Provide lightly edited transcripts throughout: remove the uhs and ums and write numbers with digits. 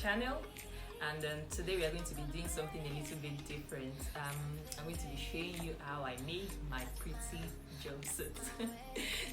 channel, and today we are going to be doing something a little bit different. I'm going to be showing you how I made my pretty jumpsuit.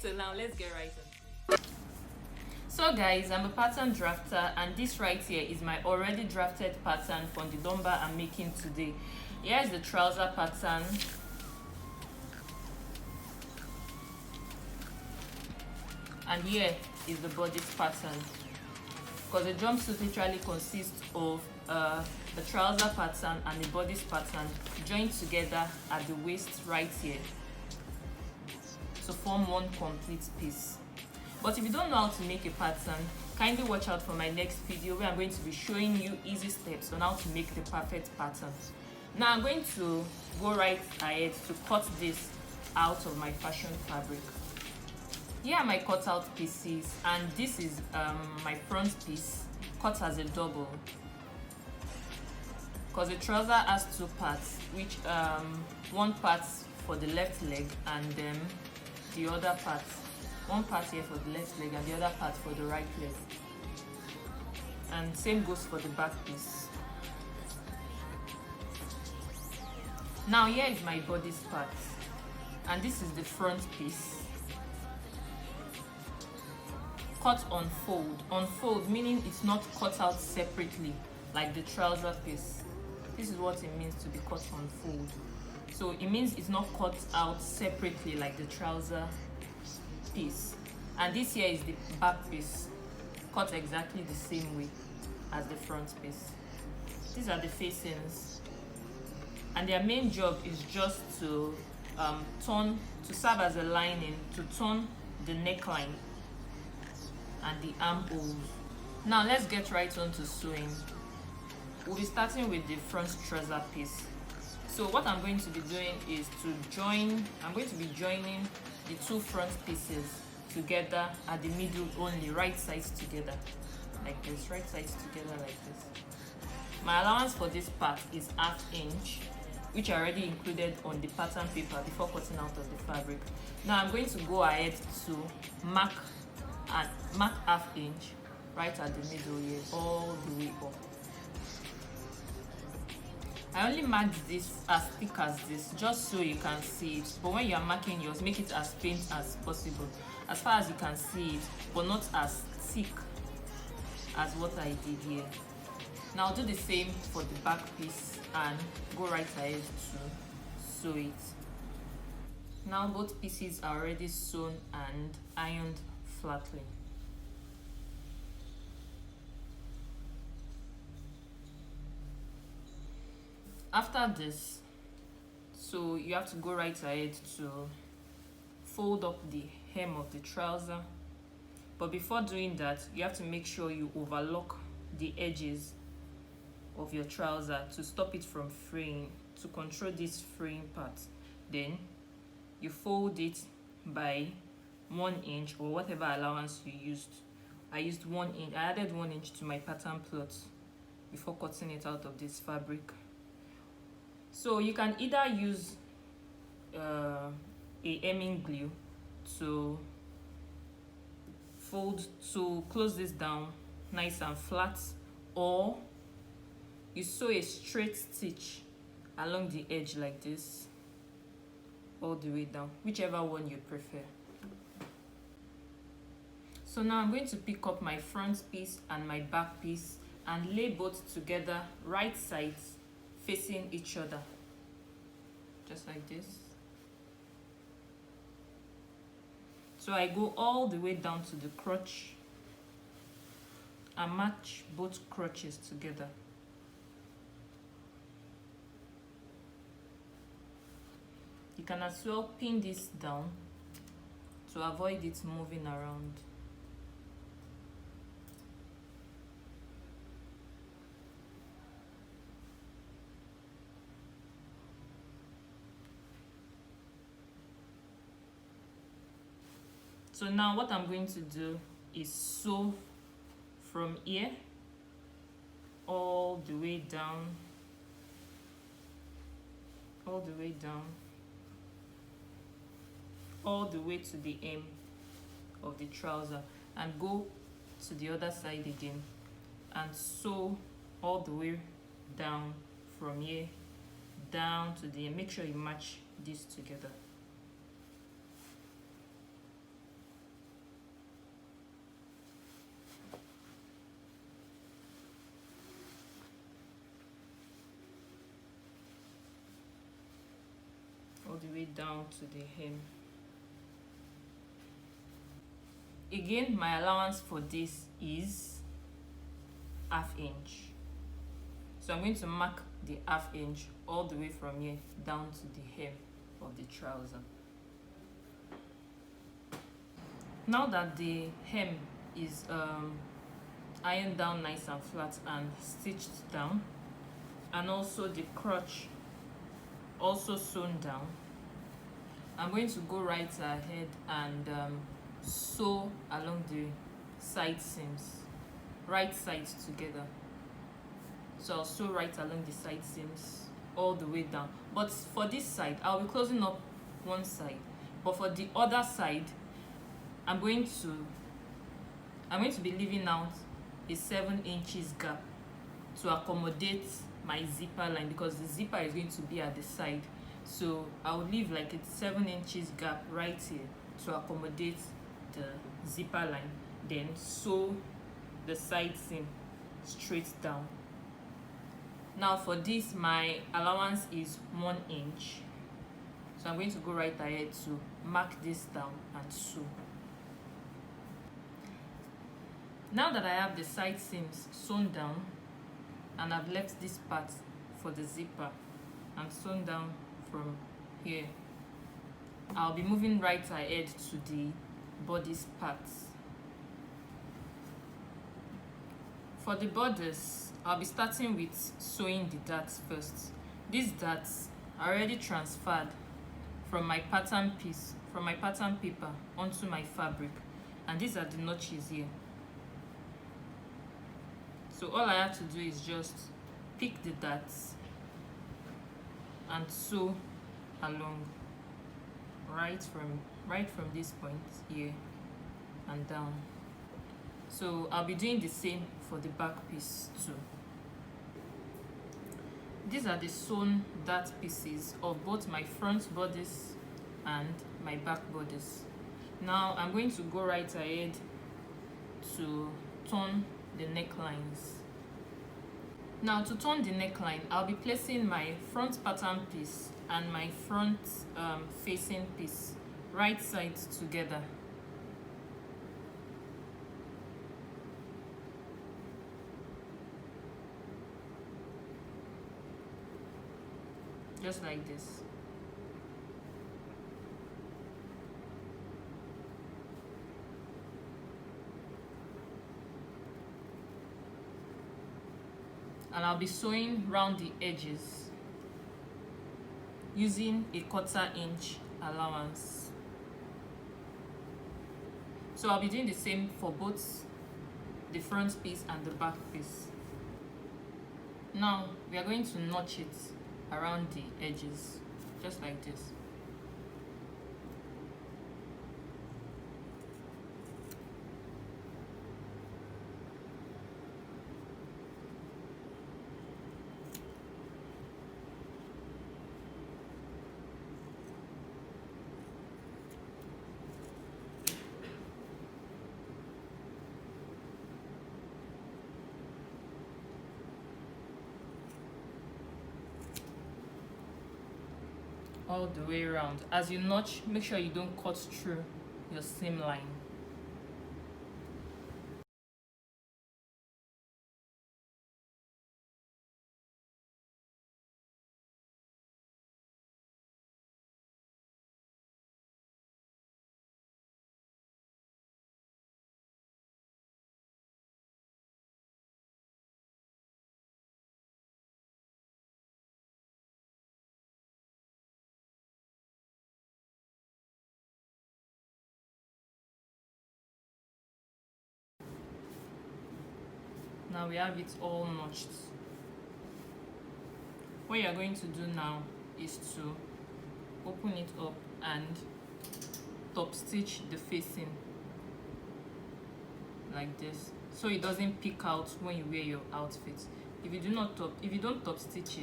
So now let's get right on. So guys, I'm a pattern drafter, and this right here is my already drafted pattern from the number I'm making today. Here's the trouser pattern. And here is the bodice pattern, because the jumpsuit literally consists of the trouser pattern and the bodice pattern joined together at the waist right here to form one complete piece. But if you don't know how to make a pattern, kindly watch out for my next video where I'm going to be showing you easy steps on how to make the perfect pattern. Now I'm going to go right ahead to cut this out of my fashion fabric. Here are my cutout pieces, and this is my front piece cut as a double, because the trouser has two parts, which one part for the left leg and then the other part, one part here for the left leg and the other part for the right leg, and same goes for the back piece. Now here is my bodice part, and this is the front piece. Cut on fold. On fold meaning it's not cut out separately like the trouser piece. This is what it means to be cut on fold. So it means it's not cut out separately like the trouser piece. And this here is the back piece, cut exactly the same way as the front piece. These are the facings, and their main job is just to serve as a lining, to turn the neckline and the armholes. Now let's get right on to sewing. We'll be starting with the front trouser piece. So what I'm going to be doing is I'm going to be joining the two front pieces together at the middle only, right sides together like this, right sides together like this. My allowance for this part is 1/2 inch, which I already included on the pattern paper before cutting out of the fabric. Now I'm going to go ahead to mark 1/2 inch right at the middle here, all the way up. I only marked this as thick as this just so you can see it, but when you are marking yours, make it as faint as possible, as far as you can see it, but not as thick as what I did here. Now I'll do the same for the back piece and go right ahead to sew it. Now both pieces are already sewn and ironed flatly. After this, so you have to go right ahead to fold up the hem of the trouser, but before doing that you have to make sure you overlock the edges of your trouser to stop it from fraying, to control this fraying part. Then you fold it by 1 inch or whatever allowance you used. I used 1 inch. I added 1 inch to my pattern plot before cutting it out of this fabric. So you can either use a hemming glue to close this down nice and flat, or you sew a straight stitch along the edge like this all the way down, whichever one you prefer. So now I'm going to pick up my front piece and my back piece and lay both together, right sides facing each other, just like this. So I go all the way down to the crotch and match both crotches together. You can as well pin this down to avoid it moving around. So now what I'm going to do is sew from here all the way down, all the way down, all the way to the hem of the trouser, and go to the other side again and sew all the way down from here down to the end. Make sure you match this together. All the way down to the hem. Again, my allowance for this is ½ inch. So I'm going to mark the ½ inch all the way from here down to the hem of the trouser. Now that the hem is ironed down nice and flat and stitched down, and also the crotch also sewn down, I'm going to go right ahead and sew along the side seams, right sides together. So I'll sew right along the side seams all the way down. But for this side, I'll be closing up one side, but for the other side, I'm going to be leaving out a 7 inches gap to accommodate my zipper line, because the zipper is going to be at the side. So I'll leave like a 7 inches gap right here to accommodate the zipper line, then sew the side seam straight down. Now for this, my allowance is 1 inch, so I'm going to go right ahead to mark this down and sew. Now that I have the side seams sewn down and I've left this part for the zipper and sewn down from here, I'll be moving right ahead to the bodice parts. For the bodice, I'll be starting with sewing the darts first. These darts are already transferred from my pattern piece, from my pattern paper onto my fabric, and these are the notches here. So all I have to do is just pick the darts and sew along right from this point here and down. So I'll be doing the same for the back piece too. These are the sewn dart pieces of both my front bodice and my back bodice. Now I'm going to go right ahead to turn the necklines. Now to turn the neckline, I'll be placing my front pattern piece and my front facing piece right sides together. Just like this. And I'll be sewing round the edges using a 1/4 inch allowance. So I'll be doing the same for both the front piece and the back piece. Now we are going to notch it around the edges, just like this. All the way around. As you notch, make sure you don't cut through your seam line. Now we have it all notched. What you are going to do now is to open it up and top stitch the facing like this. so it doesn't peek out when you wear your outfit. If you don't top stitch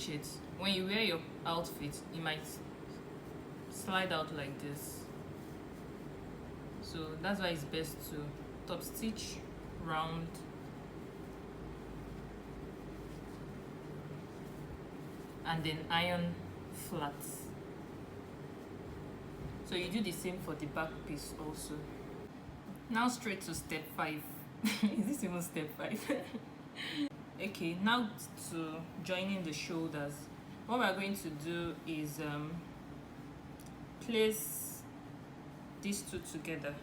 it, when you wear your outfit, it might slide out like this. So that's why it's best to top stitch round and then iron flat. So you do the same for the back piece also. Now straight to step 5. Is this even step 5? Okay, now to joining the shoulders. What we're going to do is place these two together,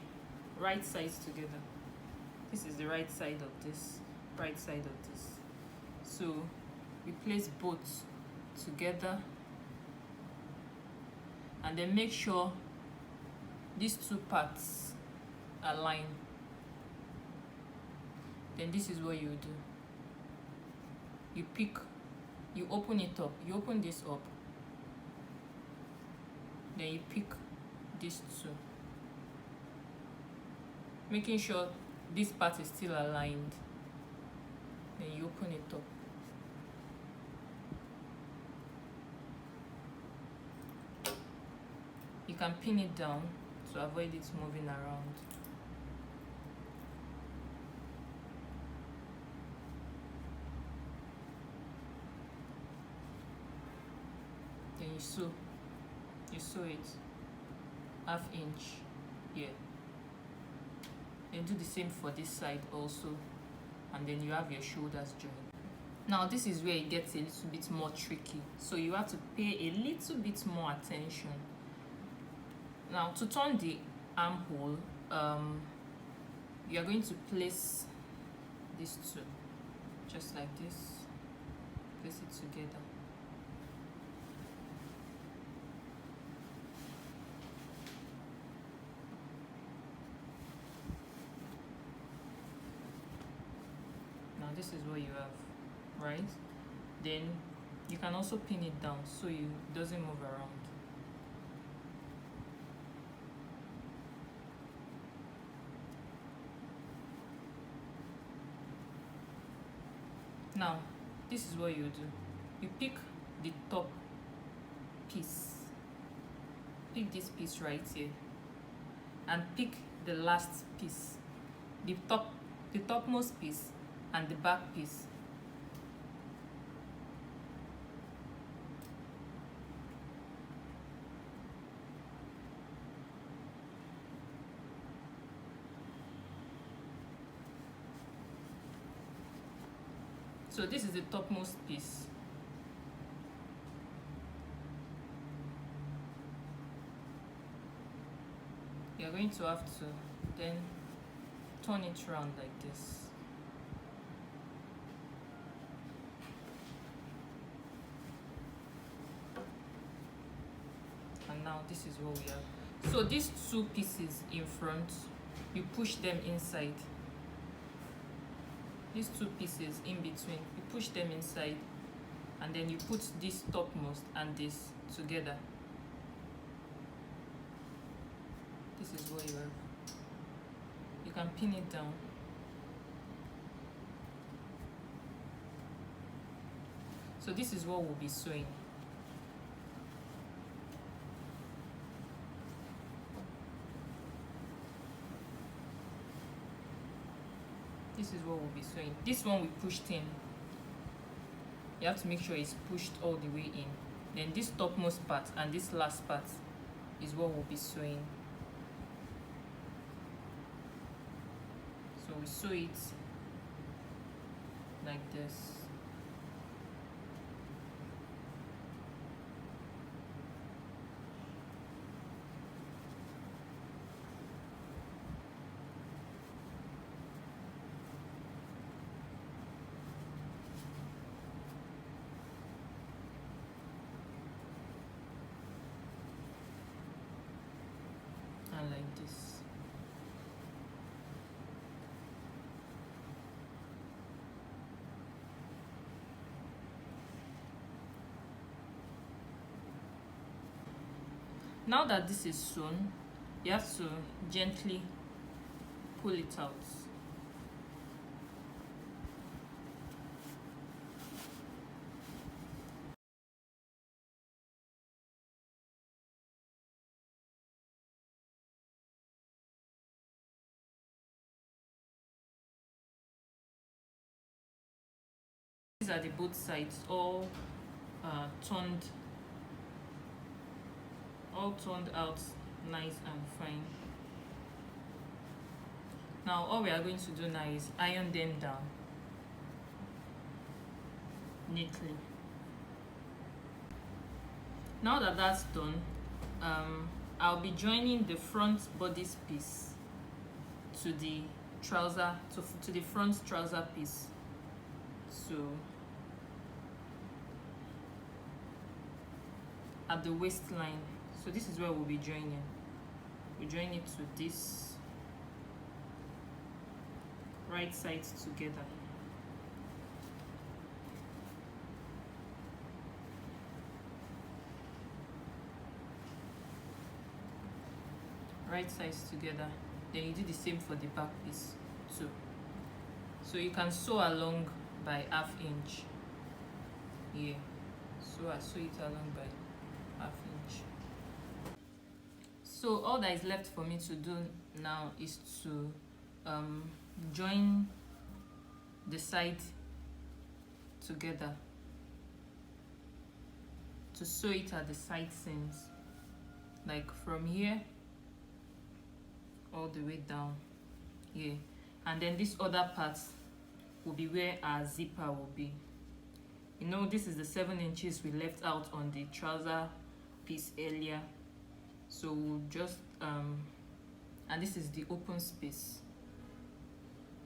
right sides together. This is the right side of this, right side of this. So we place both together and then make sure these two parts align. Then this is what you do. You open it up, you open this up, then you pick these two, making sure this part is still aligned. Then you open it up. You can pin it down to avoid it moving around. Then you sew it 1/2 inch here. Then do the same for this side also, and then you have your shoulders joined. Now this is where it gets a little bit more tricky, so you have to pay a little bit more attention. Now to turn the armhole, you are going to place these two just like this, place it together. Now this is what you have, right? Then you can also pin it down so it doesn't move around. Now this is what you do. You pick the top piece, pick this piece right here, and pick the last piece, the topmost piece and the back piece. So this is the topmost piece. You're going to have to then turn it around like this. And now this is what we have. So these two pieces in front, you push them inside. These two pieces in between, you push them inside, and then you put this topmost and this together. This is what you have. You can pin it down. So this is what we'll be sewing. This is what we'll be sewing. This one we pushed in. You have to make sure it's pushed all the way in. Then this topmost part and this last part is what we'll be sewing. So we sew it like this. Like this. Now that this is sewn, you have to gently pull it out. These are the both sides, all turned out nice and fine. Now all we are going to do now is iron them down neatly. Now that that's done, I'll be joining the front bodice piece to the trouser, to the front trouser piece. So at the waistline, so this is where we'll be joining. We join it to this right sides together. Right sides together. Then you do the same for the back piece too. So you can sew along by 1/2 inch. Yeah. So I sew it along by 1/2 inch. So all that is left for me to do now is to join the side together, to sew it at the side seams, like from here all the way down here. And then this other part will be where our zipper will be. You know, this is the 7 inches we left out on the trouser piece earlier. So we'll just and this is the open space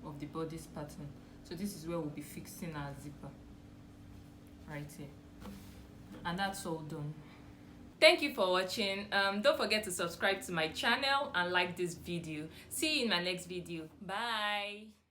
of the bodice pattern. So this is where we'll be fixing our zipper, right here. And that's all done. Thank you for watching. Don't forget to subscribe to my channel and like this video. See you in my next video. Bye.